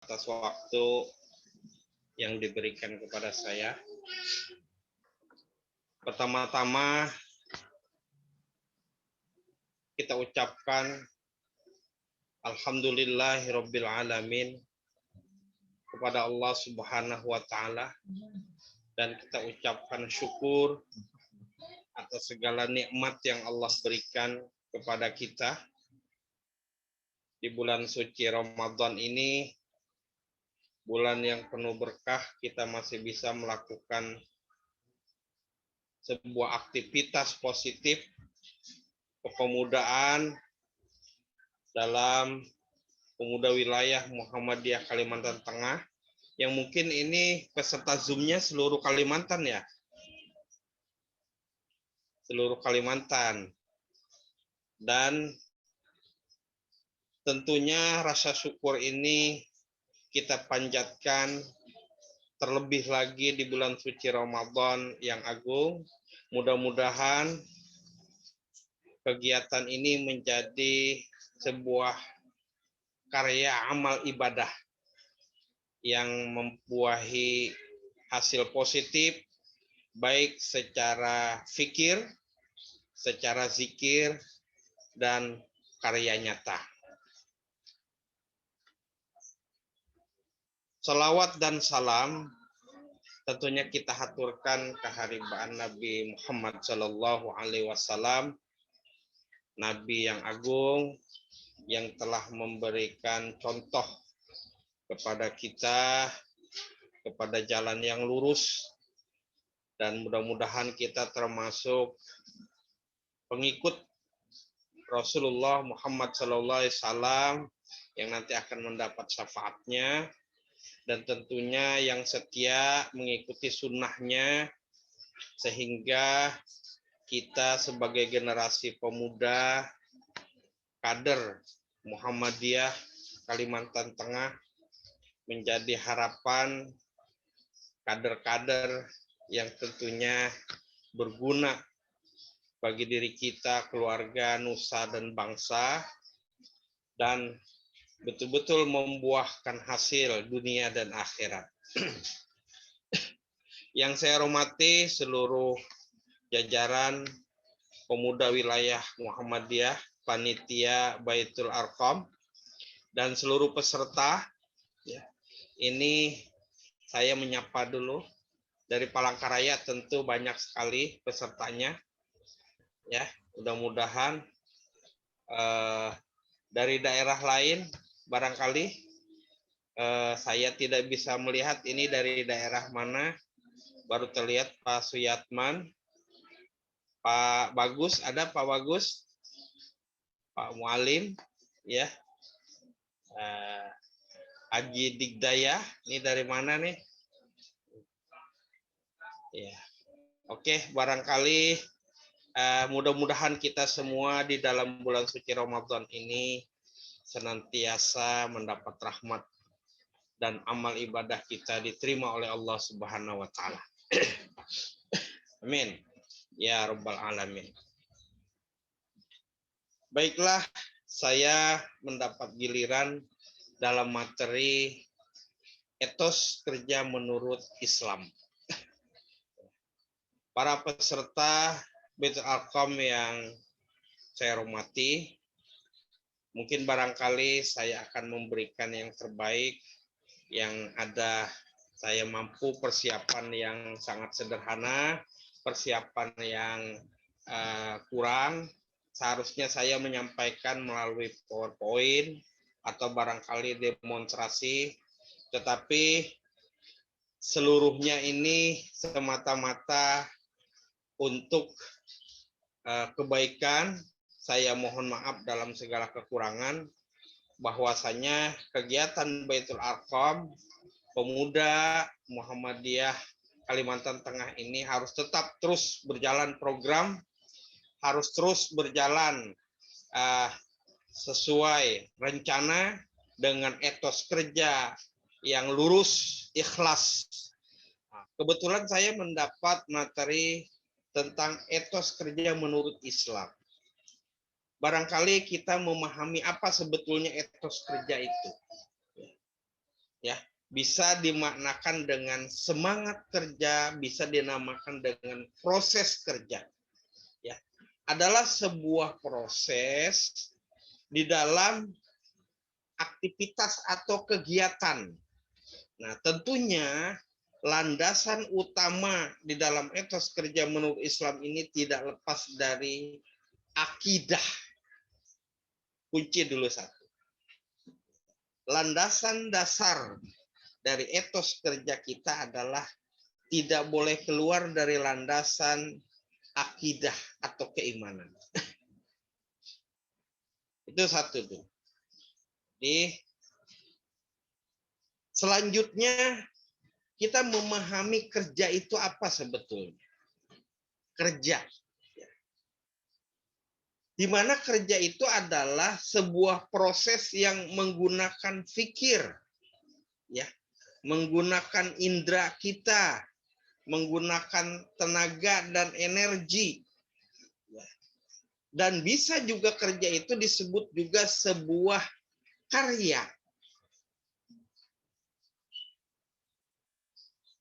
atas waktu yang diberikan kepada saya. Pertama-tama kita ucapkan Alhamdulillahirabbil alamin kepada Allah Subhanahu wa taala, dan kita ucapkan syukur atas segala nikmat yang Allah berikan kepada kita di bulan suci Ramadan ini, bulan yang penuh berkah. Kita masih bisa melakukan sebuah aktivitas positif kepemudaan dalam pemuda wilayah Muhammadiyah Kalimantan Tengah, yang mungkin ini peserta Zoom-nya seluruh Kalimantan ya. Seluruh Kalimantan. Dan tentunya rasa syukur ini kita panjatkan terlebih lagi di bulan suci Ramadan yang agung. Mudah-mudahan kegiatan ini menjadi sebuah karya amal ibadah yang membuahi hasil positif, baik secara fikir, secara zikir, dan karya nyata. Salawat dan salam tentunya kita haturkan keharibaan Nabi Muhammad SAW, Nabi yang agung yang telah memberikan contoh kepada kita, kepada jalan yang lurus, dan mudah-mudahan kita termasuk pengikut Rasulullah Muhammad SAW yang nanti akan mendapat syafaatnya, dan tentunya yang setia mengikuti sunnahnya, sehingga kita sebagai generasi pemuda kader Muhammadiyah Kalimantan Tengah menjadi harapan kader-kader yang tentunya berguna bagi diri kita, keluarga, nusa, dan bangsa, dan betul-betul membuahkan hasil dunia dan akhirat. Yang saya hormati seluruh jajaran pemuda wilayah Muhammadiyah, panitia Baitul Arqam, dan seluruh peserta. Ini saya menyapa dulu dari Palangkaraya, tentu banyak sekali pesertanya. Ya, mudah-mudahan dari daerah lain barangkali saya tidak bisa melihat ini dari daerah mana. Baru terlihat Pak Suyatman, Pak Bagus, ada Pak Bagus, Pak Mualim, ya, Haji Digdaya, ini dari mana nih? Ya, oke, barangkali mudah-mudahan kita semua di dalam bulan suci Ramadan ini senantiasa mendapat rahmat dan amal ibadah kita diterima oleh Allah Subhanahu wa taala. Amin. Ya Rabbal Alamin. Baiklah, saya mendapat giliran dalam materi etos kerja menurut Islam. Para peserta Baitul Arqam yang saya hormati, mungkin barangkali saya akan memberikan yang terbaik yang ada. Saya mampu persiapan yang sangat sederhana, persiapan yang kurang. Seharusnya saya menyampaikan melalui PowerPoint atau barangkali demonstrasi, tetapi seluruhnya ini semata-mata untuk kebaikan. Saya mohon maaf dalam segala kekurangan, bahwasanya kegiatan Baitul Arqam pemuda Muhammadiyah Kalimantan Tengah ini harus tetap terus berjalan program, harus terus berjalan sesuai rencana dengan etos kerja yang lurus, ikhlas. Kebetulan saya mendapat materi tentang etos kerja menurut Islam. Barangkali kita memahami apa sebetulnya etos kerja itu. bisa dimaknakan dengan semangat kerja, bisa dinamakan dengan proses kerja. Ya, adalah sebuah proses di dalam aktivitas atau kegiatan. Nah, tentunya landasan utama di dalam etos kerja menurut Islam ini tidak lepas dari akidah. Kunci dulu satu. Landasan dasar dari etos kerja kita adalah tidak boleh keluar dari landasan akidah atau keimanan. Itu satu tuh. Jadi selanjutnya kita memahami kerja itu apa sebetulnya. Kerja. Di mana kerja itu adalah sebuah proses yang menggunakan fikir, ya, menggunakan indera kita, menggunakan tenaga dan energi, ya. Dan bisa juga kerja itu disebut juga sebuah karya.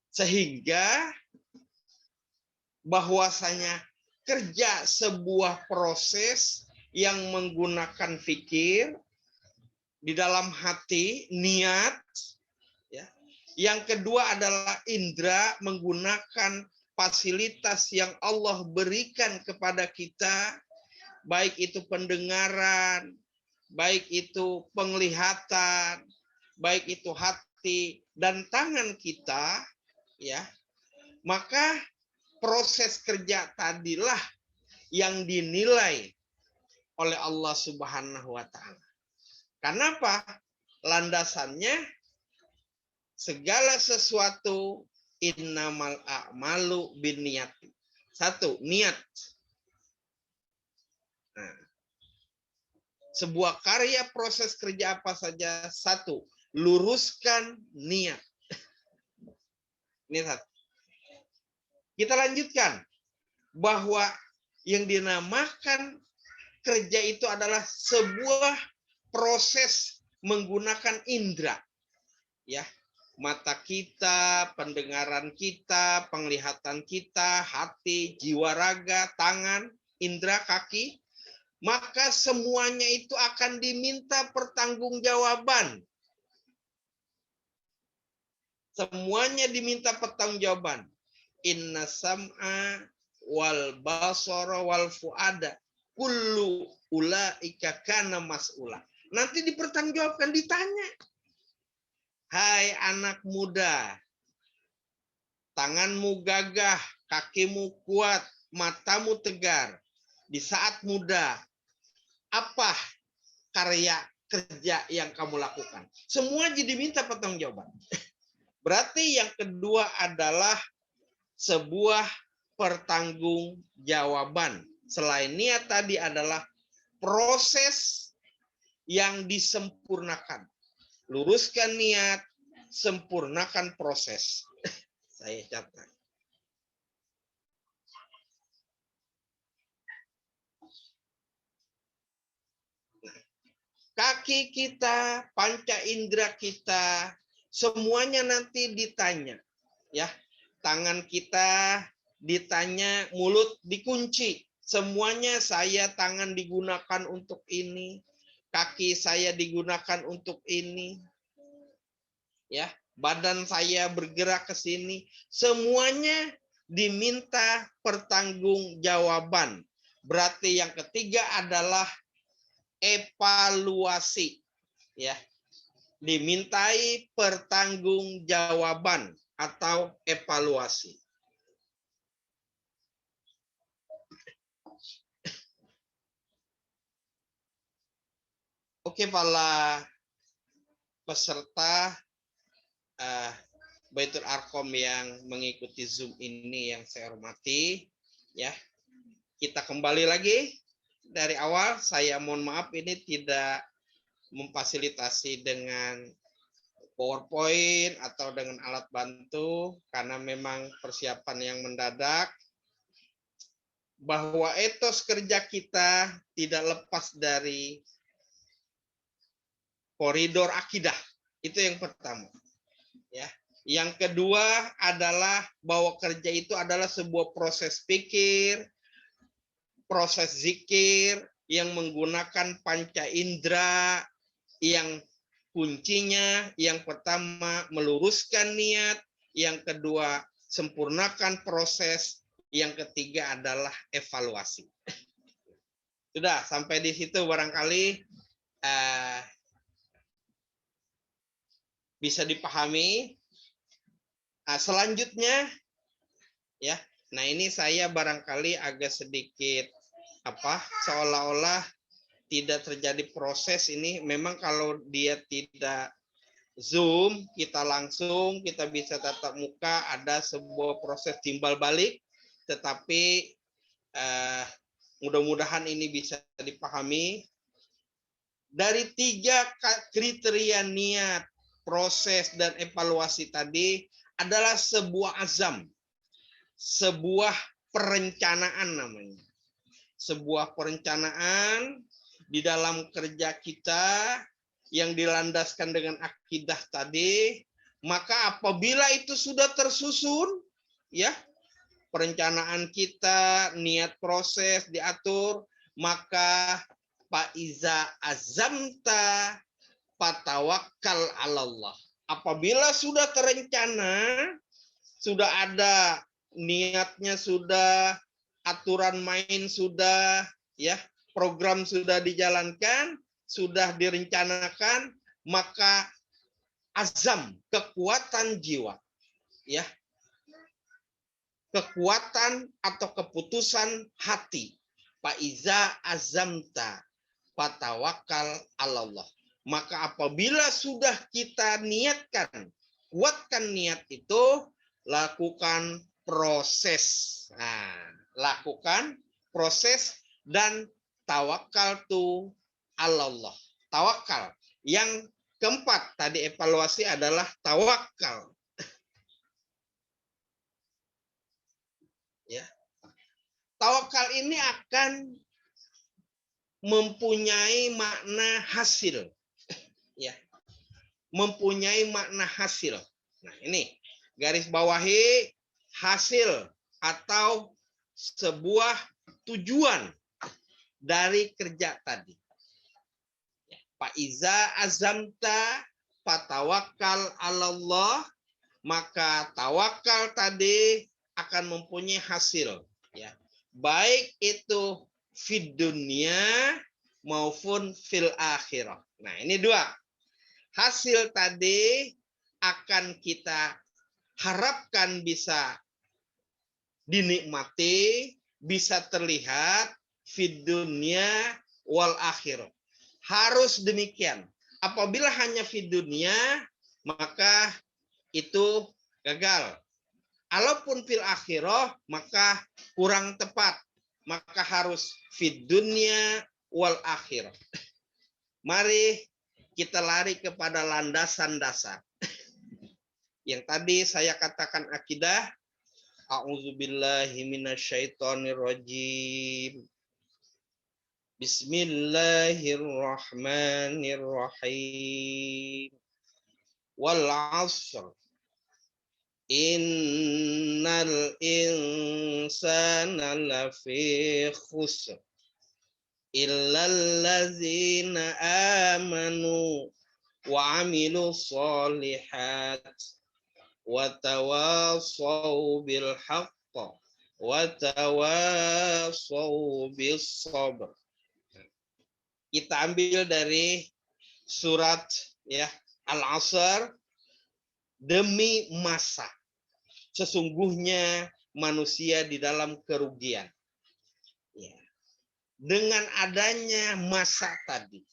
Sehingga bahwasanya kerja sebuah proses yang menggunakan fikir di dalam hati, niat, ya. Yang kedua adalah indera, menggunakan fasilitas yang Allah berikan kepada kita, baik itu pendengaran, baik itu penglihatan, baik itu hati dan tangan kita, ya. Maka proses kerja tadilah yang dinilai oleh Allah Subhanahu wa taala. Kenapa? Landasannya segala sesuatu innamal a'malu binniyati. Satu, niat. Nah, sebuah karya proses kerja apa saja, satu, luruskan niat. Ini satu. Kita lanjutkan bahwa yang dinamakan kerja itu adalah sebuah proses menggunakan indera, ya, mata kita, pendengaran kita, penglihatan kita, hati, jiwa raga, tangan, indera, kaki, maka semuanya itu akan diminta pertanggungjawaban. Semuanya diminta pertanggungjawaban. Inna sam'a wal basara wal fuada kullu ulaika kana mas'ula. Nanti dipertanggungjawabkan, ditanya. Hai anak muda, tanganmu gagah, kakimu kuat, matamu tegar. Di saat muda, apa karya kerja yang kamu lakukan? Semua jadi minta pertanggungjawaban. Berarti yang kedua adalah sebuah pertanggungjawaban. Selain niat tadi adalah proses yang disempurnakan. Luruskan niat, sempurnakan proses. Saya catat. Kaki kita, panca indera kita, semuanya nanti ditanya, ya. Tangan kita ditanya, mulut dikunci. Semuanya saya tangan digunakan untuk ini, kaki saya digunakan untuk ini, ya. Badan saya bergerak ke sini, semuanya diminta pertanggungjawaban. Berarti yang ketiga adalah evaluasi, ya. Dimintai pertanggungjawaban atau evaluasi. Oke, para peserta Baitul Arqam yang mengikuti Zoom ini yang saya hormati, ya. Kita kembali lagi dari awal. Saya mohon maaf ini tidak memfasilitasi dengan PowerPoint atau dengan alat bantu karena memang persiapan yang mendadak. Bahwa etos kerja kita tidak lepas dari koridor akidah. Itu yang pertama. Ya. Yang kedua adalah bahwa kerja itu adalah sebuah proses pikir, proses zikir yang menggunakan panca indera, yang kuncinya yang pertama meluruskan niat, yang kedua sempurnakan proses, yang ketiga adalah evaluasi. Sudah sampai di situ barangkali bisa dipahami. Selanjutnya ya. Nah, ini saya barangkali agak sedikit seolah-olah tidak terjadi proses ini. Memang kalau dia tidak Zoom, kita bisa tatap muka, ada sebuah proses timbal balik, tetapi mudah-mudahan ini bisa dipahami. Dari 3 kriteria niat, proses, dan evaluasi tadi adalah sebuah azam, sebuah perencanaan namanya. Sebuah perencanaan di dalam kerja kita yang dilandaskan dengan akidah tadi, maka apabila itu sudah tersusun, ya, perencanaan kita, niat proses diatur, maka Iza azamta fatawakkal 'alallah. Apabila sudah terencana, sudah ada niatnya, sudah aturan main sudah, ya, program sudah dijalankan, sudah direncanakan, maka azam, kekuatan jiwa, ya, kekuatan atau keputusan hati. Iza azamta fatawakal 'alallah. Maka apabila sudah kita niatkan, kuatkan niat itu, lakukan proses. Nah, lakukan proses dan tawakal tu 'alallah. Tawakal. Yang keempat tadi evaluasi adalah tawakal. Ya. Tawakal ini akan mempunyai makna hasil. Ya. Mempunyai makna hasil. Nah, ini garis bawahi hasil atau sebuah tujuan dari kerja tadi. Iza azamta fatawakal 'alallah, maka tawakal tadi akan mempunyai hasil, ya. Baik itu fid dunia maupun fil akhirah. Nah, ini 2. Hasil tadi akan kita harapkan bisa dinikmati, bisa terlihat fid dunia wal akhirah. Harus demikian. Apabila hanya fid dunia, maka itu gagal. Kalaupun fil akhirah, maka kurang tepat. Maka harus fid dunya wal akhirah. Mari kita lari kepada landasan dasar. Yang tadi saya katakan akidah. A'udzubillahi minasyaitonirrajim. Bismillahirrahmanirrahim. Wal 'ashr. Innal insana lafi khusr illal ladzina amanu wa 'amilus sholihat wa tawassaw bil haqq wa tawassaw bis sabr. Kita ambil dari surat, ya, Al-'Ashr. Demi masa, sesungguhnya manusia di dalam kerugian. Ya. Dengan adanya masa tadi,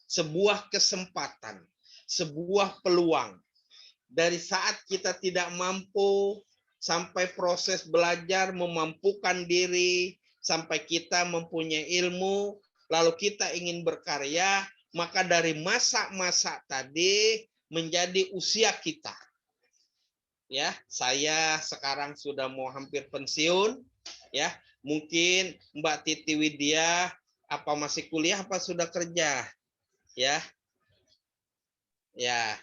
sebuah kesempatan, sebuah peluang. Dari saat kita tidak mampu, sampai proses belajar memampukan diri, sampai kita mempunyai ilmu, lalu kita ingin berkarya, maka dari masa-masa tadi menjadi usia kita. Ya, saya sekarang sudah mau hampir pensiun, ya. Mungkin Mbak Titi Widya apa masih kuliah apa sudah kerja? Ya. Ya.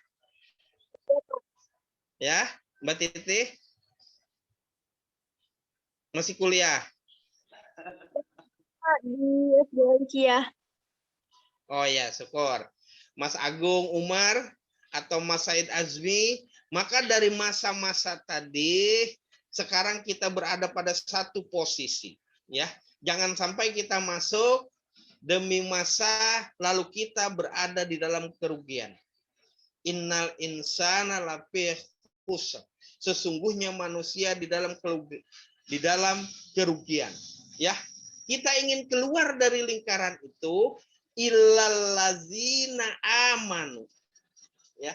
Ya, Mbak Titi? Masih kuliah? Di SD Cia. Oh ya, syukur. Mas Agung Umar atau Mas Said Azmi, maka dari masa-masa tadi sekarang kita berada pada satu posisi, ya. Jangan sampai kita masuk demi masa lalu kita berada di dalam kerugian. Innal insana lafi khusr. Sesungguhnya manusia di dalam kerugian. Ya, kita ingin keluar dari lingkaran itu, illallazina amanu. Ya,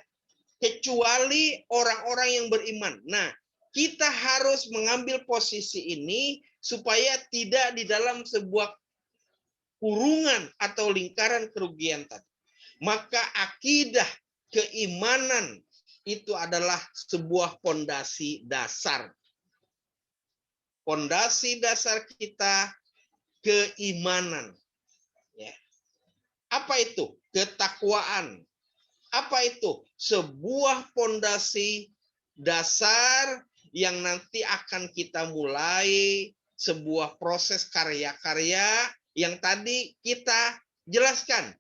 kecuali orang-orang yang beriman. Nah, kita harus mengambil posisi ini supaya tidak di dalam sebuah kurungan atau lingkaran kerugian tadi. Maka akidah keimanan itu adalah sebuah pondasi dasar. Pondasi dasar kita keimanan. Ya. Apa itu? Ketakwaan. Apa itu? Sebuah pondasi dasar yang nanti akan kita mulai sebuah proses karya-karya yang tadi kita jelaskan.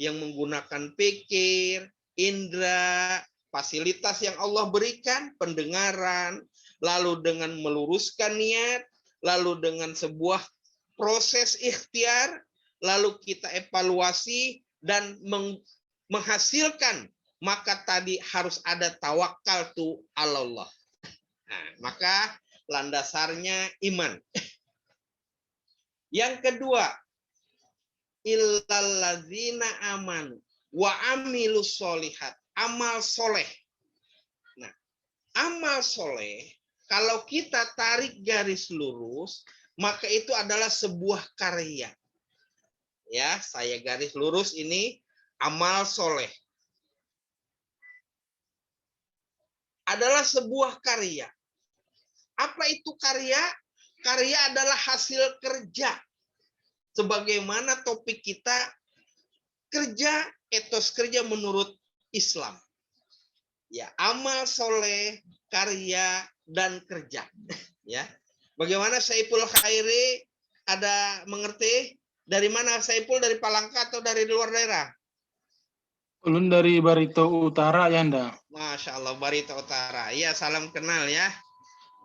Yang menggunakan pikir, indera, fasilitas yang Allah berikan, pendengaran, lalu dengan meluruskan niat, lalu dengan sebuah proses ikhtiar, lalu kita evaluasi dan menghasilkan, maka tadi harus ada tawakal tu Allah. Nah, maka landasannya iman. Yang kedua, illallazina amanu wa amilus solihat. Amal soleh. Nah, amal soleh, kalau kita tarik garis lurus, maka itu adalah sebuah karya. Ya, saya garis lurus ini amal soleh. Adalah sebuah karya. Apa itu karya? Karya adalah hasil kerja. Sebagaimana topik kita kerja, etos kerja menurut Islam. Ya, amal soleh, karya, dan kerja. Ya, bagaimana Saiful Khairi? Ada mengerti? Dari mana Saiful? Dari Palangka atau dari luar daerah? Ulun dari Barito Utara, ya, Anda. Masya Allah, Barito Utara. Iya, salam kenal ya.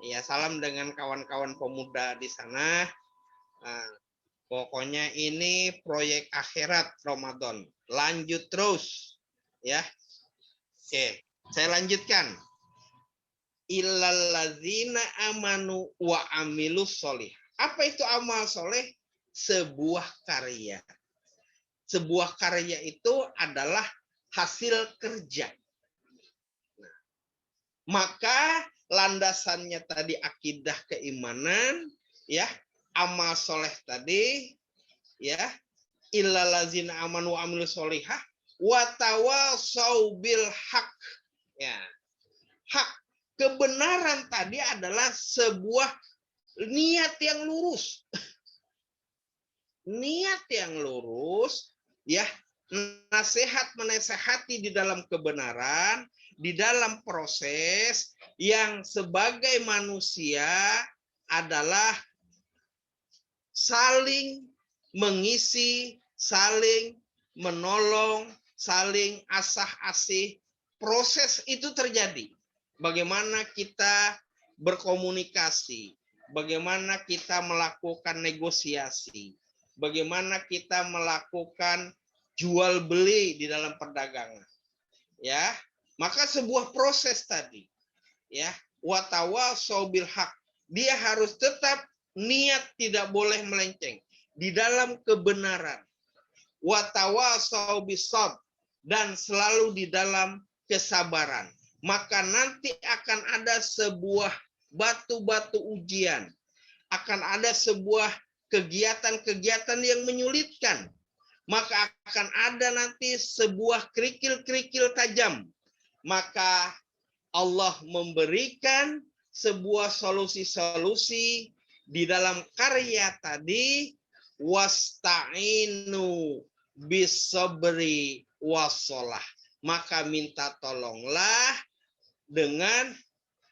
Iya, salam dengan kawan-kawan pemuda di sana. Nah, pokoknya ini proyek akhirat Ramadan. Lanjut terus. Ya. Oke, saya lanjutkan. Illallazina amanu wa amilus solih. Apa itu amal soleh? Sebuah karya. Sebuah karya itu adalah hasil kerja. Nah, maka landasannya tadi akidah keimanan, ya, amal soleh tadi, ya, illallazina amanu wa amilus solihah wa tawasau bil haq. Ya, hak. Kebenaran tadi adalah sebuah niat yang lurus. Niat yang lurus, ya, nasihat menasehati di dalam kebenaran, di dalam proses yang sebagai manusia adalah saling mengisi, saling menolong, saling asah-asih. Proses itu terjadi. Bagaimana kita berkomunikasi, bagaimana kita melakukan negosiasi, bagaimana kita melakukan jual beli di dalam perdagangan. Ya, maka sebuah proses tadi, ya, watawasau bil haq. Dia harus tetap niat tidak boleh melenceng di dalam kebenaran. Watawasau bisab, dan selalu di dalam kesabaran. Maka nanti akan ada sebuah batu-batu ujian. Akan ada sebuah kegiatan-kegiatan yang menyulitkan. Maka akan ada nanti sebuah kerikil-kerikil tajam. Maka Allah memberikan sebuah solusi-solusi di dalam karya tadi, wasta'inu bisabri wassalah. Maka minta tolonglah dengan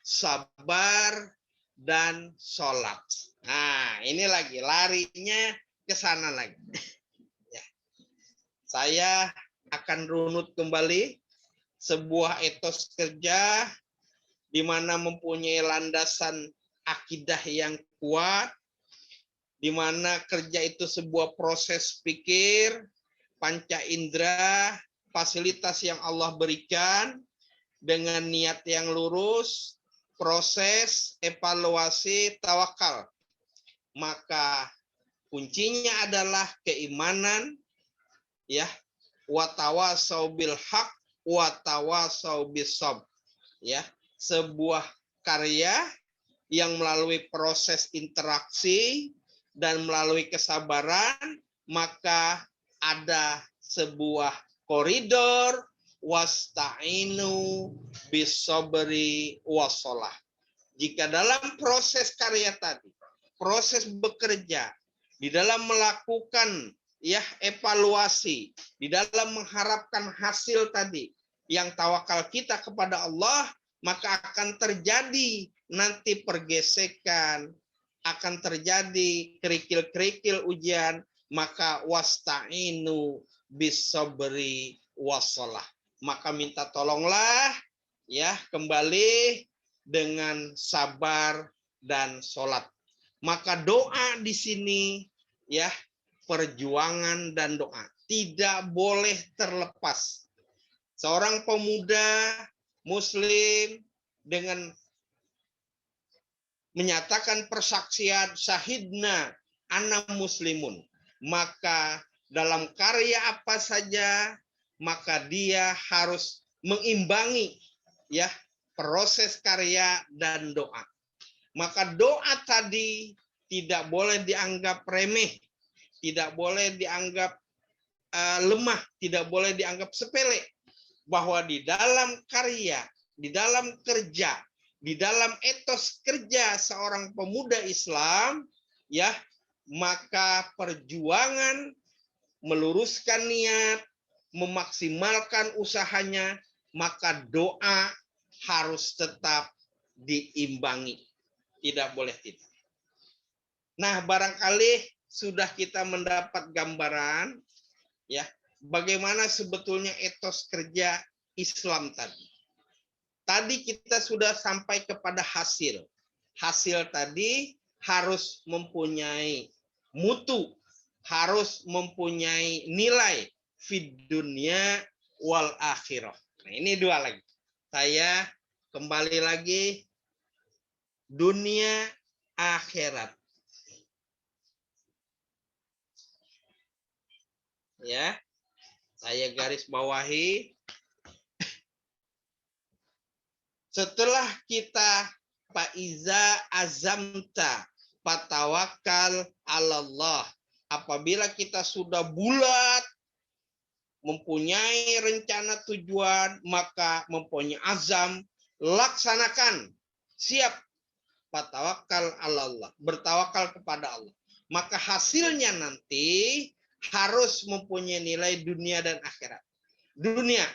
sabar, dan sholat. Nah, ini lagi larinya ke sana lagi. Ya. Saya akan runut kembali sebuah etos kerja di mana mempunyai landasan akidah yang kuat, di mana kerja itu sebuah proses pikir, panca indera, fasilitas yang Allah berikan dengan niat yang lurus, proses, evaluasi, tawakal. Maka kuncinya adalah keimanan, ya, watawasau bil haq, watawasau bis sabr, ya, sebuah karya yang melalui proses interaksi dan melalui kesabaran, maka ada sebuah koridor wasta'inu bisobri wasolah. Jika dalam proses karya tadi, proses bekerja, di dalam melakukan ya evaluasi, di dalam mengharapkan hasil tadi, yang tawakal kita kepada Allah, maka akan terjadi nanti pergesekan, akan terjadi kerikil-kerikil ujian, maka wasta'inu bisobri wasolah. Maka minta tolonglah ya kembali dengan sabar dan sholat. Maka doa di sini ya perjuangan dan doa tidak boleh terlepas. Seorang pemuda Muslim dengan menyatakan persaksian syahidna ana muslimun, maka dalam karya apa saja maka dia harus mengimbangi ya proses karya dan doa. Maka doa tadi tidak boleh dianggap remeh, tidak boleh dianggap lemah, tidak boleh dianggap sepele, bahwa di dalam karya, di dalam kerja, di dalam etos kerja seorang pemuda Islam, ya, maka perjuangan meluruskan niat, memaksimalkan usahanya, maka doa harus tetap diimbangi. Tidak boleh tidak. Nah, barangkali sudah kita mendapat gambaran ya, bagaimana sebetulnya etos kerja Islam tadi. Tadi kita sudah sampai kepada hasil. Hasil tadi harus mempunyai mutu, harus mempunyai nilai fid dunya wal akhirah. Nah, ini dua lagi. Saya kembali lagi dunia akhirat. Ya. Saya garis bawahi. Setelah kita faiza azamta patawakal Allah. Apabila kita sudah bulat mempunyai rencana tujuan, maka mempunyai azam, laksanakan, siap patawakal Allah, bertawakal kepada Allah. Maka hasilnya nanti harus mempunyai nilai dunia dan akhirat. Dunia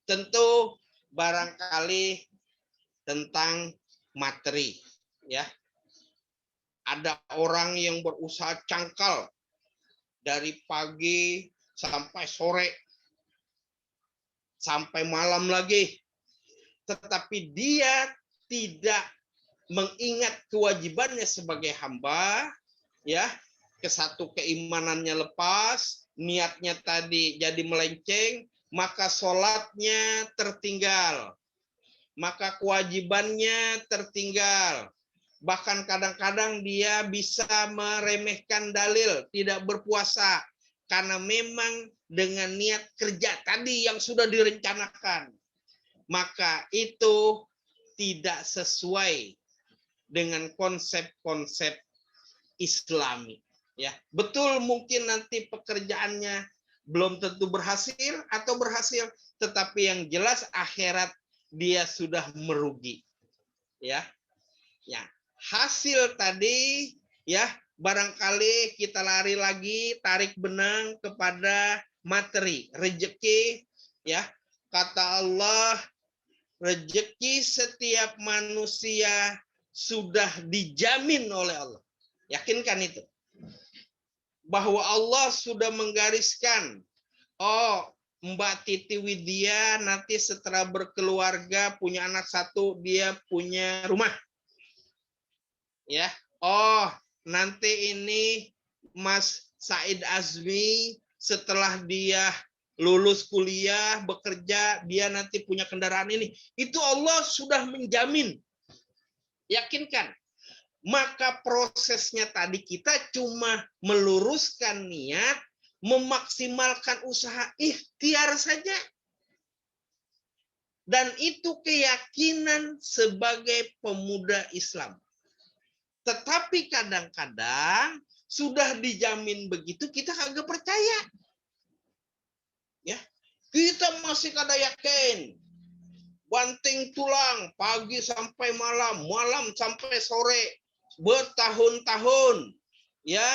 tentu barangkali tentang materi, ya. Ada orang yang berusaha cangkal dari pagi sampai sore, sampai malam lagi, tetapi dia tidak mengingat kewajibannya sebagai hamba, ya, kesatu keimanannya lepas, niatnya tadi jadi melenceng, maka sholatnya tertinggal, maka kewajibannya tertinggal. Bahkan kadang-kadang dia bisa meremehkan dalil, tidak berpuasa, karena memang dengan niat kerja tadi yang sudah direncanakan. Maka itu tidak sesuai dengan konsep-konsep Islami. Ya, betul mungkin nanti pekerjaannya belum tentu berhasil atau berhasil, tetapi yang jelas akhirat dia sudah merugi. Ya. Ya, hasil tadi ya barangkali kita lari lagi, tarik benang kepada materi, rezeki, ya. Kata Allah, rezeki setiap manusia sudah dijamin oleh Allah. Yakinkan itu. Bahwa Allah sudah menggariskan, oh, Mbak Titi Widya nanti setelah berkeluarga punya anak satu, dia punya rumah. Ya. Oh, nanti ini Mas Said Azmi setelah dia lulus kuliah, bekerja, dia nanti punya kendaraan ini. Itu Allah sudah menjamin. Yakinkan. Maka prosesnya tadi kita cuma meluruskan niat, memaksimalkan usaha, ikhtiar saja. Dan itu keyakinan sebagai pemuda Islam. Tetapi kadang-kadang sudah dijamin begitu, kita kagak percaya. Ya, kita masih kada yakin. Banting tulang pagi sampai malam, malam sampai sore, bertahun-tahun, ya,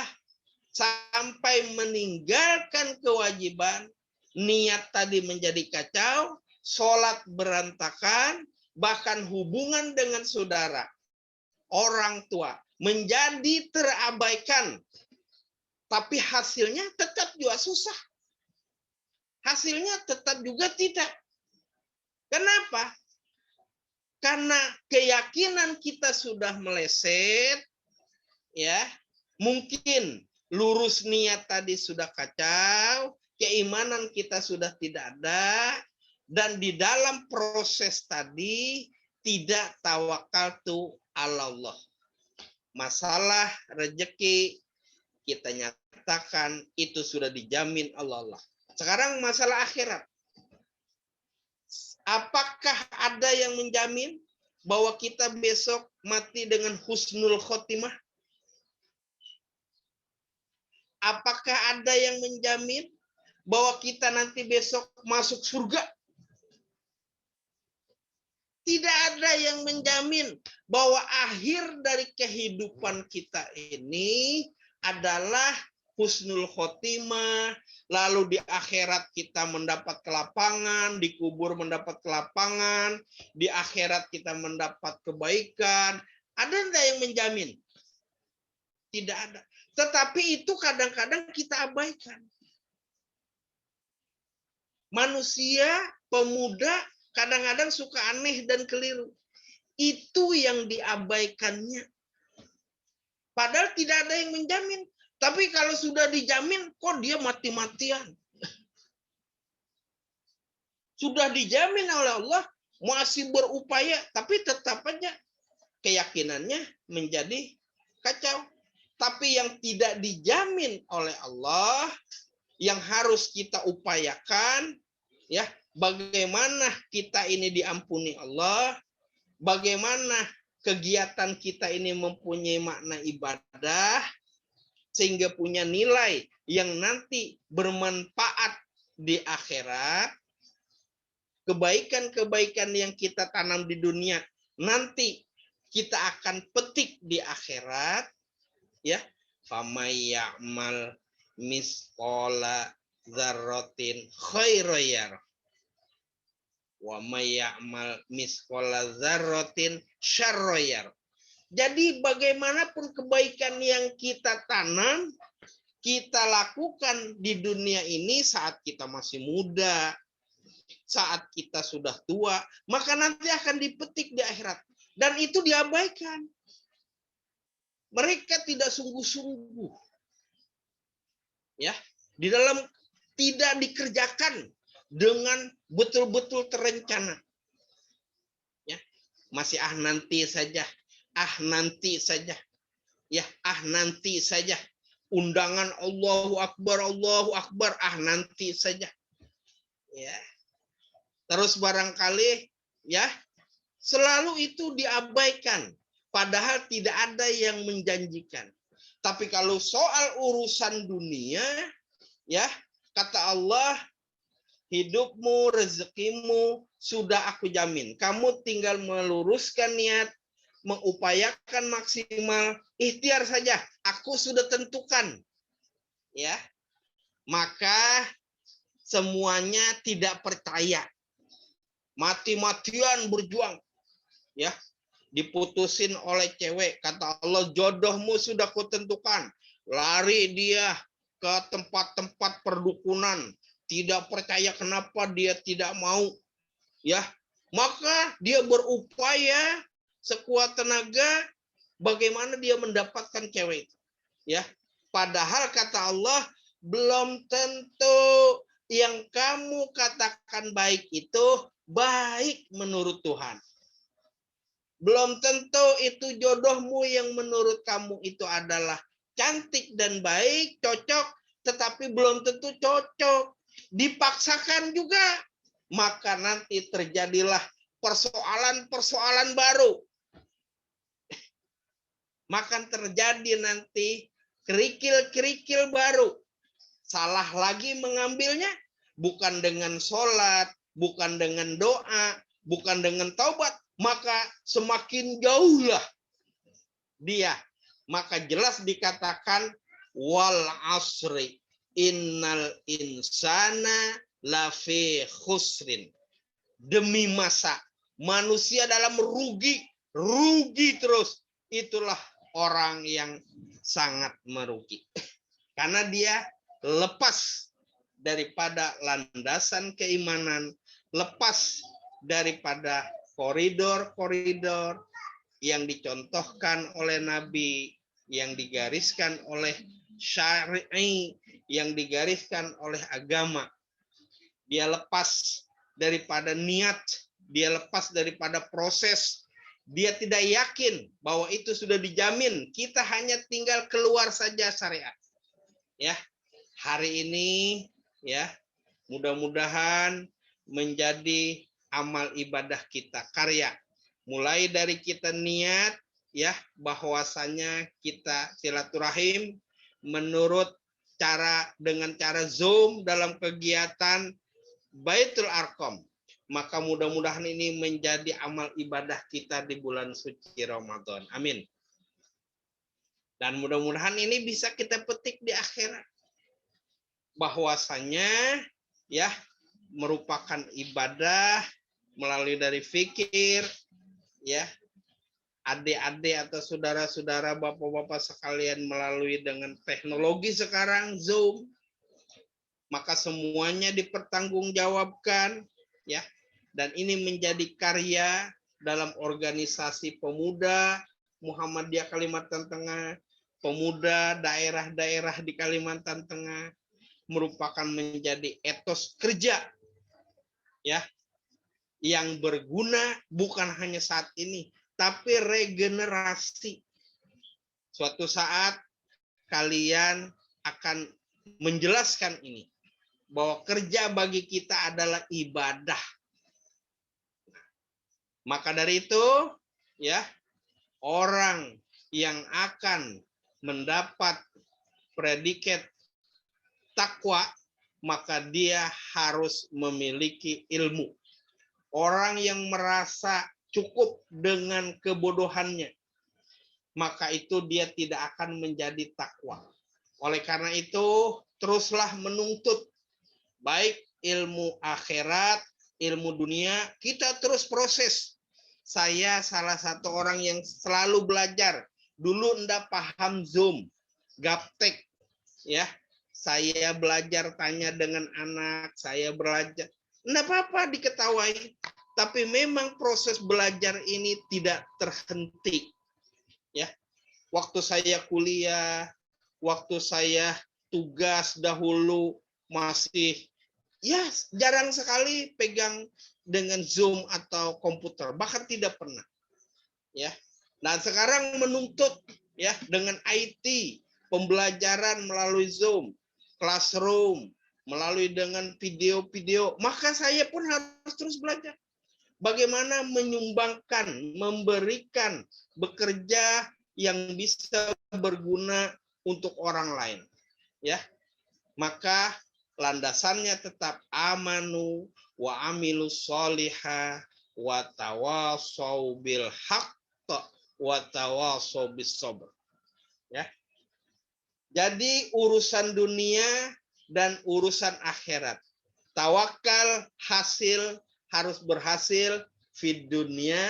sampai meninggalkan kewajiban, niat tadi menjadi kacau, sholat berantakan, bahkan hubungan dengan saudara, orang tua menjadi terabaikan, tapi hasilnya tetap juga susah. Hasilnya tetap juga tidak. Kenapa? Karena keyakinan kita sudah meleset, ya, mungkin lurus niat tadi sudah kacau, keimanan kita sudah tidak ada, dan di dalam proses tadi tidak tawakaltu ala Allah. Masalah rezeki kita nyatakan itu sudah dijamin Allah. Sekarang masalah akhirat. Apakah ada yang menjamin bahwa kita besok mati dengan husnul khotimah? Apakah ada yang menjamin bahwa kita nanti besok masuk surga? Tidak ada yang menjamin bahwa akhir dari kehidupan kita ini adalah husnul khotimah, lalu di akhirat kita mendapat kelapangan, di kubur mendapat kelapangan, di akhirat kita mendapat kebaikan. Ada enggak yang menjamin? Tidak ada. Tetapi itu kadang-kadang kita abaikan. Manusia, pemuda, kadang-kadang suka aneh dan keliru. Itu yang diabaikannya. Padahal tidak ada yang menjamin. Tapi kalau sudah dijamin, kok dia mati-matian? Sudah dijamin oleh Allah, masih berupaya, tapi tetap aja keyakinannya menjadi kacau. Tapi yang tidak dijamin oleh Allah, yang harus kita upayakan, ya, bagaimana kita ini diampuni Allah, bagaimana kegiatan kita ini mempunyai makna ibadah, sehingga punya nilai yang nanti bermanfaat di akhirat. Kebaikan-kebaikan yang kita tanam di dunia nanti kita akan petik di akhirat, ya. Famay ya'mal misqala dzarratin khairan yarah wa may ya'mal misqala dzarratin syarran yarah. Jadi bagaimanapun kebaikan yang kita tanam, kita lakukan di dunia ini saat kita masih muda, saat kita sudah tua, maka nanti akan dipetik di akhirat. Dan itu diabaikan. Mereka tidak sungguh-sungguh. Ya, di dalam tidak dikerjakan dengan betul-betul terencana. Ya, masih nanti saja. Nanti saja. Ya, nanti saja. Undangan Allahu Akbar, nanti saja. Ya. Terus barangkali, ya, selalu itu diabaikan. Padahal tidak ada yang menjanjikan. Tapi kalau soal urusan dunia, ya, kata Allah, hidupmu, rezekimu sudah aku jamin. Kamu tinggal meluruskan niat, mengupayakan maksimal, ikhtiar saja. Aku sudah tentukan. Ya. Maka semuanya tidak percaya. mati-matian berjuang, ya, diputusin oleh cewek, kata Allah jodohmu sudah kutentukan, lari dia ke tempat-tempat perdukunan, tidak percaya kenapa dia tidak mau, ya, maka dia berupaya sekuat tenaga bagaimana dia mendapatkan cewek itu, ya, padahal kata Allah belum tentu yang kamu katakan baik itu baik menurut Tuhan. Belum tentu itu jodohmu yang menurut kamu itu adalah cantik dan baik, cocok, tetapi belum tentu cocok. Dipaksakan juga, maka nanti terjadilah persoalan-persoalan baru. Maka terjadi nanti kerikil-kerikil baru. Salah lagi mengambilnya, bukan dengan sholat, bukan dengan doa, bukan dengan taubat, maka semakin jauhlah dia. Maka jelas dikatakan wal asri innal insana lafi khusrin. Demi masa manusia dalam rugi terus. Itulah orang yang sangat merugi. Karena dia lepas daripada landasan keimanan, lepas daripada koridor-koridor yang dicontohkan oleh Nabi, yang digariskan oleh syar'i, yang digariskan oleh agama. Dia lepas daripada niat, dia lepas daripada proses. Dia tidak yakin bahwa itu sudah dijamin. Kita hanya tinggal keluar saja syariat. Ya, hari ini ya, mudah-mudahan menjadi amal ibadah kita, karya. Mulai dari kita niat ya, bahwasanya kita silaturahim menurut dengan cara Zoom dalam kegiatan Baitul Arqam. Maka mudah-mudahan ini menjadi amal ibadah kita di bulan suci Ramadan. Amin. Dan mudah-mudahan ini bisa kita petik di akhirat. Bahwasanya ya, merupakan ibadah melalui dari fikir, ya, adik-adik atau saudara-saudara, bapak-bapak sekalian melalui dengan teknologi sekarang Zoom, maka semuanya dipertanggungjawabkan, ya, dan ini menjadi karya dalam organisasi pemuda Muhammadiyah Kalimantan Tengah, pemuda daerah-daerah di Kalimantan Tengah, merupakan menjadi etos kerja, ya, yang berguna bukan hanya saat ini, tapi regenerasi. Suatu saat kalian akan menjelaskan ini, bahwa kerja bagi kita adalah ibadah. Maka dari itu, ya, orang yang akan mendapat predikat takwa, maka dia harus memiliki ilmu. Orang yang merasa cukup dengan kebodohannya, maka itu dia tidak akan menjadi takwa. Oleh karena itu, teruslah menuntut baik ilmu akhirat, ilmu dunia, kita terus proses. Saya salah satu orang yang selalu belajar. Dulu enggak paham Zoom, gaptek, ya. Saya belajar tanya dengan anak, saya belajar. Enggak apa-apa diketawain. Tapi memang proses belajar ini tidak terhenti. Ya. Waktu saya kuliah, waktu saya tugas dahulu masih ya jarang sekali pegang dengan Zoom atau komputer, bahkan tidak pernah. Ya. Nah, sekarang menuntut ya dengan IT, pembelajaran melalui Zoom, classroom, melalui dengan video-video, maka saya pun harus terus belajar. Bagaimana menyumbangkan, memberikan, bekerja yang bisa berguna untuk orang lain. Ya. Maka landasannya tetap amanu wa amilus solihah wa tawasau bil haqq wa tawasau bis sabr. Ya. Jadi urusan dunia dan urusan akhirat. Tawakal hasil harus berhasil fid dunya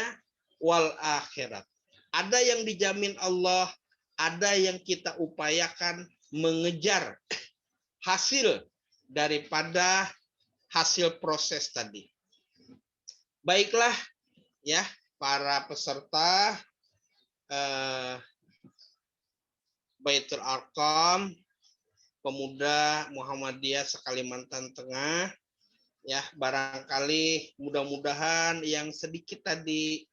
wal akhirat. Ada yang dijamin Allah, ada yang kita upayakan mengejar hasil daripada hasil proses tadi. Baiklah ya para peserta Baitul Arqam Pemuda Muhammadiyah se-Kalimantan Tengah, ya barangkali mudah-mudahan yang sedikit tadi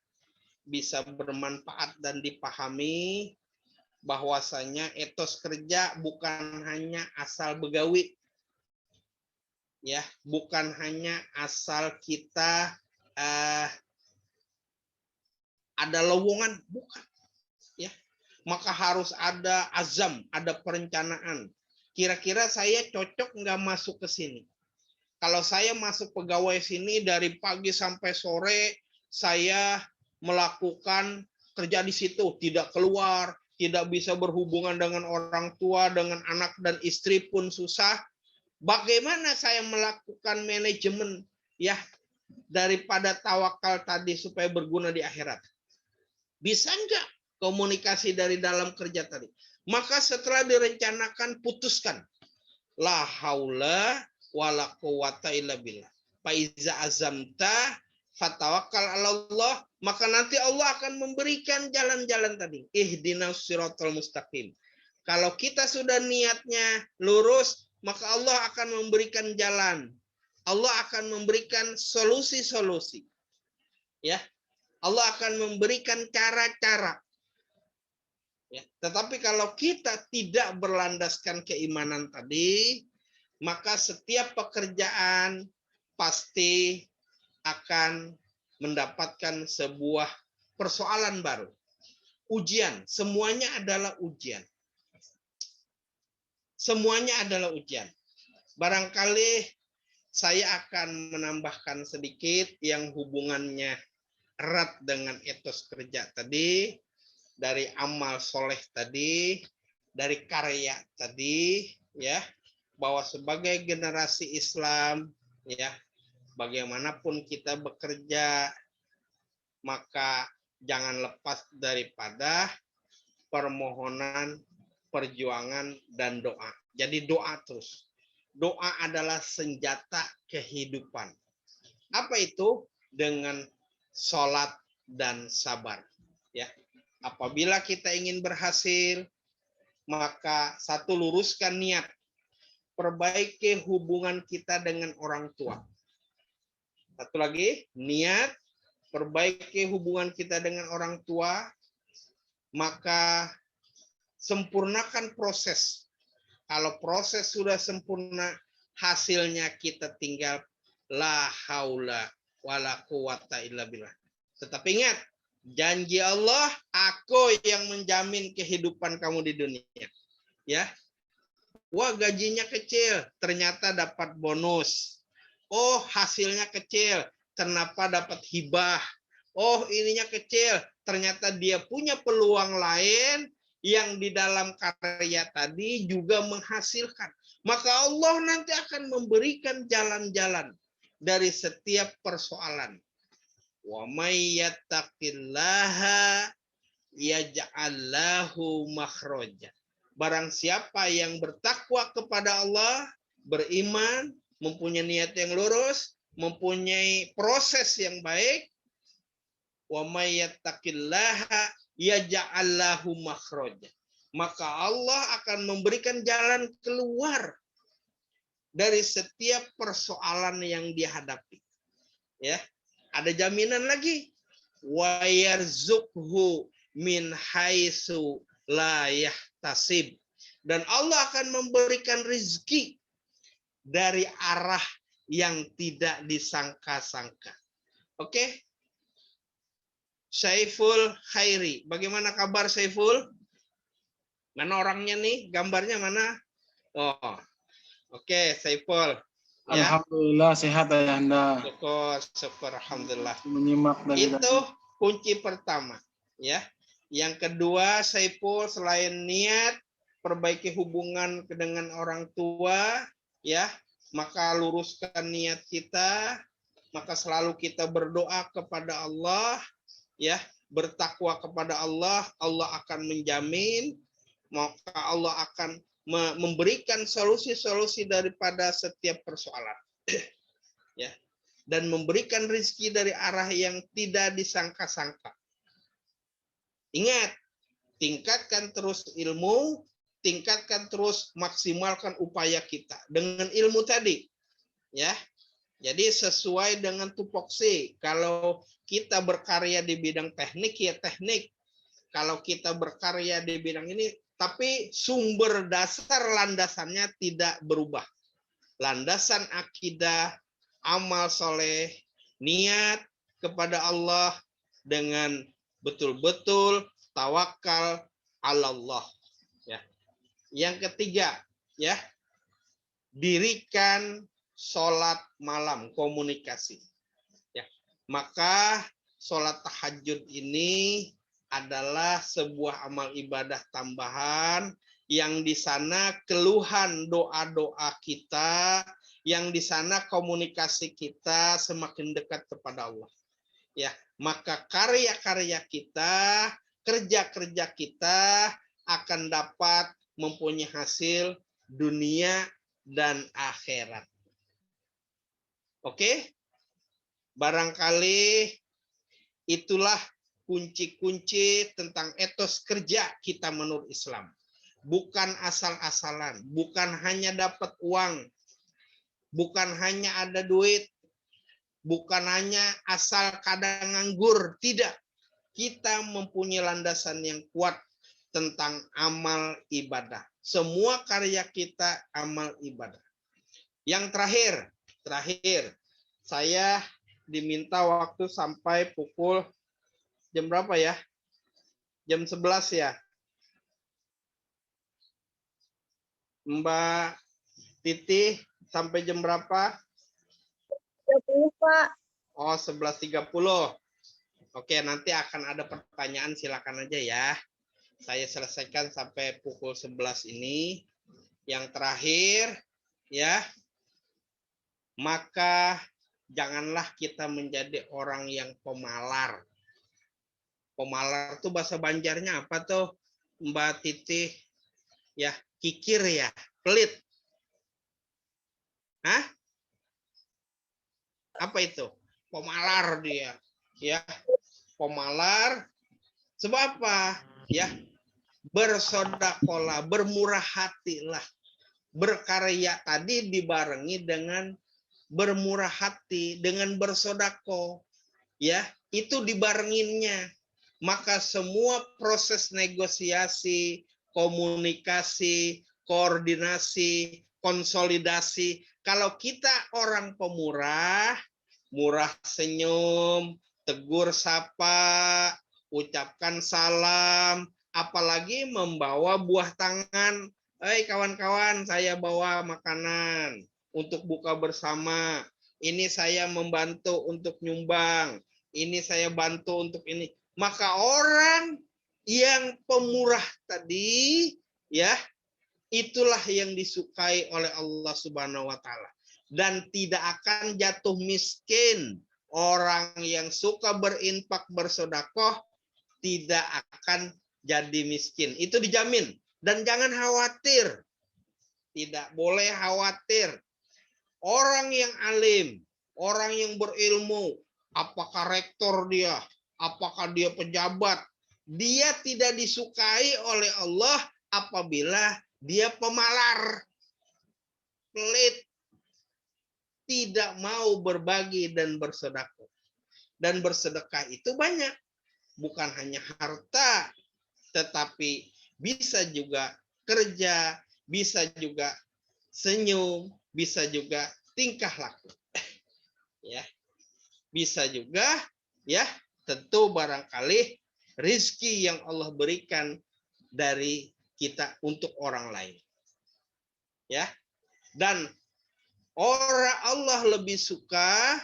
bisa bermanfaat dan dipahami bahwasanya etos kerja bukan hanya asal begawi, ya bukan hanya asal kita ada lowongan, bukan, ya maka harus ada azam, ada perencanaan. Kira-kira saya cocok nggak masuk ke sini? Kalau saya masuk pegawai sini dari pagi sampai sore, saya melakukan kerja di situ, tidak keluar, tidak bisa berhubungan dengan orang tua, dengan anak dan istri pun susah. Bagaimana saya melakukan manajemen ya daripada tawakal tadi supaya berguna di akhirat? Bisa enggak komunikasi dari dalam kerja tadi? Maka setelah direncanakan, putuskan. La haula wala quwata illa billah. Fa iza azamta fatawakkal 'ala Allah, maka nanti Allah akan memberikan jalan-jalan tadi. Ihdinas siratal mustaqim. Kalau kita sudah niatnya lurus, maka Allah akan memberikan jalan. Allah akan memberikan solusi-solusi. Ya. Allah akan memberikan cara-cara. Ya, tetapi kalau kita tidak berlandaskan keimanan tadi, maka setiap pekerjaan pasti akan mendapatkan sebuah persoalan baru. Ujian, semuanya adalah ujian. Semuanya adalah ujian. Barangkali saya akan menambahkan sedikit yang hubungannya erat dengan etos kerja tadi, dari amal soleh tadi, dari karya tadi, ya, bahwa sebagai generasi Islam, ya, bagaimanapun kita bekerja, maka jangan lepas daripada permohonan, perjuangan, dan doa. Jadi doa terus. Doa adalah senjata kehidupan. Apa itu? Dengan sholat dan sabar. Ya. Apabila kita ingin berhasil, maka satu, luruskan niat. Perbaiki hubungan kita dengan orang tua. Satu lagi, niat. Perbaiki hubungan kita dengan orang tua. Maka sempurnakan proses. Kalau proses sudah sempurna, hasilnya kita tinggal la haula wala quwata illa billah. Tetapi ingat, janji Allah, aku yang menjamin kehidupan kamu di dunia. Ya. Wah, gajinya kecil, ternyata dapat bonus. Oh, hasilnya kecil, kenapa dapat hibah. Oh, ininya kecil, ternyata dia punya peluang lain yang di dalam karya tadi juga menghasilkan. Maka Allah nanti akan memberikan jalan-jalan dari setiap persoalan. Wa may yattaqillaha yaj'al lahu makhraja. Barang siapa yang bertakwa kepada Allah, beriman, mempunyai niat yang lurus, mempunyai proses yang baik, wa may yattaqillaha yaj'al lahu makhraja. Maka Allah akan memberikan jalan keluar dari setiap persoalan yang dihadapi. Ya. Ada jaminan lagi. Wa yarzuqhu min haitsu la yahtasib. Dan Allah akan memberikan rezeki dari arah yang tidak disangka-sangka. Oke? Saiful Khairi. Bagaimana kabar Saiful? Mana orangnya nih? Gambarnya mana? Oh. Oke, Saiful. Ya. Alhamdulillah sehat Ayahanda. Syukur, alhamdulillah. Menyimak dari Itu kunci pertama, ya. Yang kedua, Saiful, selain niat, perbaiki hubungan dengan orang tua, ya, maka luruskan niat kita, maka selalu kita berdoa kepada Allah, ya, bertakwa kepada Allah, Allah akan menjamin, maka Allah akan memberikan solusi-solusi daripada setiap persoalan. Ya, dan memberikan rezeki dari arah yang tidak disangka-sangka. Ingat, tingkatkan terus ilmu, tingkatkan terus, maksimalkan upaya kita dengan ilmu tadi. Ya, jadi sesuai dengan tupoksi. Kalau kita berkarya di bidang teknik, ya teknik. Kalau kita berkarya di bidang ini, tapi sumber dasar landasannya tidak berubah. Landasan akidah, amal soleh, niat kepada Allah dengan betul-betul tawakal ala Allah. Ya. Yang ketiga, ya, dirikan sholat malam, komunikasi. Ya. Maka sholat tahajud ini adalah sebuah amal ibadah tambahan yang di sana keluhan doa-doa kita, yang di sana komunikasi kita semakin dekat kepada Allah. Ya, maka karya-karya kita, kerja-kerja kita akan dapat mempunyai hasil dunia dan akhirat. Oke? Barangkali itulah kunci-kunci tentang etos kerja kita menurut Islam. Bukan asal-asalan, bukan hanya dapat uang, bukan hanya ada duit, bukan hanya asal kadang nganggur, tidak. Kita mempunyai landasan yang kuat tentang amal ibadah. Semua karya kita amal ibadah. Yang terakhir, saya diminta waktu sampai pukul jam berapa ya? Jam 11 ya. Mbak Titi, sampai jam berapa? 30, Pak. Oh, 11.30. Oke, nanti akan ada pertanyaan, silakan aja ya. Saya selesaikan sampai pukul 11 ini. Yang terakhir, ya, maka janganlah kita menjadi orang yang pemalar. Pemalar itu bahasa Banjarnya apa tuh, Mbak Titi? Ya, kikir ya, pelit. Hah? Apa itu? Pemalar dia, ya. Pemalar. Sebab apa? Ya, bersodakolah, bermurah hatilah. Berkarya tadi dibarengi dengan bermurah hati, dengan bersodako. Ya, itu dibarenginnya. Maka semua proses negosiasi, komunikasi, koordinasi, konsolidasi, kalau kita orang pemurah, murah senyum, tegur sapa, ucapkan salam, apalagi membawa buah tangan. Hei kawan-kawan, saya bawa makanan untuk buka bersama. Ini saya membantu untuk nyumbang. Ini saya bantu untuk ini. Maka orang yang pemurah tadi, ya, itulah yang disukai oleh Allah Subhanahu wa taala. Dan tidak akan jatuh miskin. Orang yang suka berinfak bersedekah tidak akan jadi miskin. Itu dijamin. Dan jangan khawatir. Tidak boleh khawatir. Orang yang alim, orang yang berilmu, apakah rektor dia, apakah dia pejabat, dia tidak disukai oleh Allah apabila dia pemalar, pelit, tidak mau berbagi dan bersedekah. Dan bersedekah itu banyak. Bukan hanya harta, tetapi bisa juga kerja, bisa juga senyum, bisa juga tingkah laku. Ya. Bisa juga, ya, tentu barangkali rizki yang Allah berikan dari kita untuk orang lain. Ya. Dan orang Allah lebih suka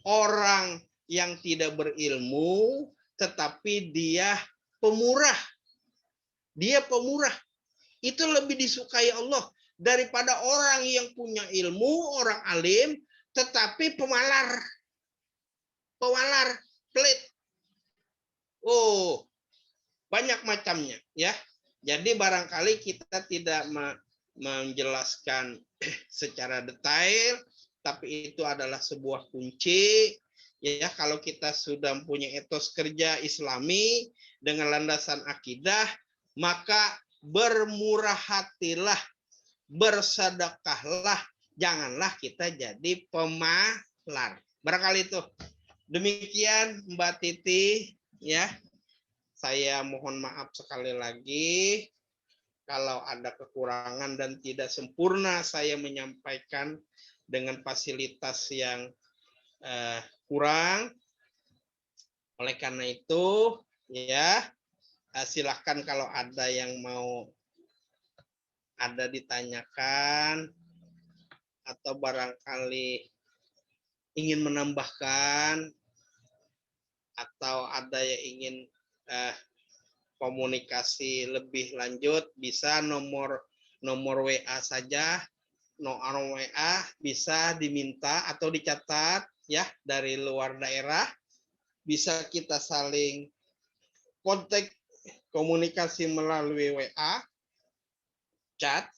orang yang tidak berilmu tetapi dia pemurah. Dia pemurah. Itu lebih disukai Allah daripada orang yang punya ilmu, orang alim tetapi pemalar. pewalar, pelit. Oh, banyak macamnya ya. Jadi barangkali kita tidak menjelaskan secara detail, tapi itu adalah sebuah kunci ya. Kalau kita sudah punya etos kerja Islami dengan landasan akidah, maka bermurah hatilah, bersedekahlah, janganlah kita jadi pemalar. Barangkali itu. Demikian Mbak Titi ya. Saya mohon maaf sekali lagi kalau ada kekurangan dan tidak sempurna saya menyampaikan dengan fasilitas yang kurang. Oleh karena itu ya, silahkan kalau ada yang mau ada ditanyakan atau barangkali ingin menambahkan atau ada yang ingin komunikasi lebih lanjut, bisa nomor WA saja, nomor WA bisa diminta atau dicatat ya dari luar daerah, bisa kita saling kontak komunikasi melalui WA, chat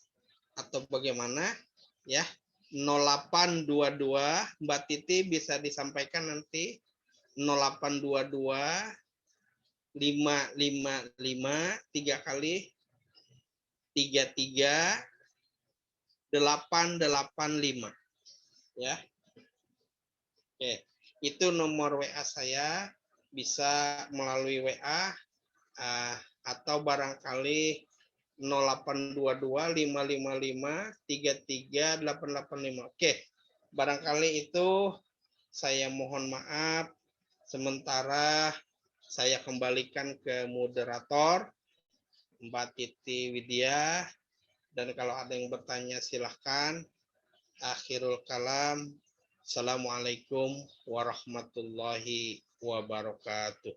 atau bagaimana ya. 0822 Mbak Titi bisa disampaikan nanti 0822 555 3 kali 33 885 ya. Oke, itu nomor WA saya, bisa melalui WA atau barangkali 0822 555 33 885. Oke, barangkali itu saya mohon maaf. Sementara saya kembalikan ke moderator Mbak Titi Widya, dan kalau ada yang bertanya silahkan. Akhirul kalam. Assalamualaikum warahmatullahi wabarakatuh.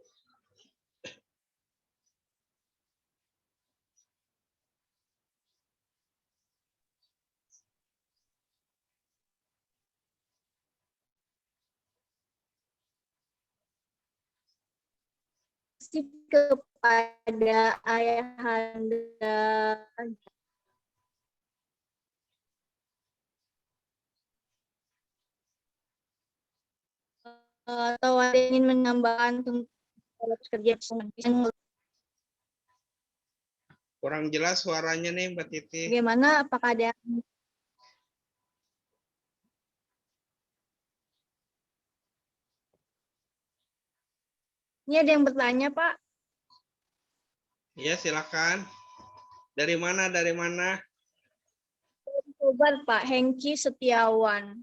Kepada Ayahanda atau ada yang ingin menambahkan tentang kerja Kurang jelas suaranya nih Mbak Titi. bagaimana, apakah ada ini ada yang bertanya Pak? Ya silakan. Dari mana? Dari mana? Sobat Pak Hengki Setiawan.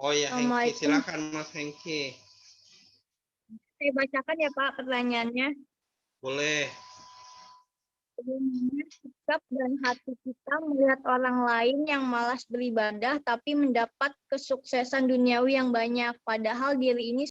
Oh ya, Hengki, silakan Mas Hengki. Saya bacakan ya Pak pertanyaannya. Boleh. Bagaimana sikap dan hati kita melihat orang lain yang malas beribadah tapi mendapat kesuksesan duniawi yang banyak, padahal diri ini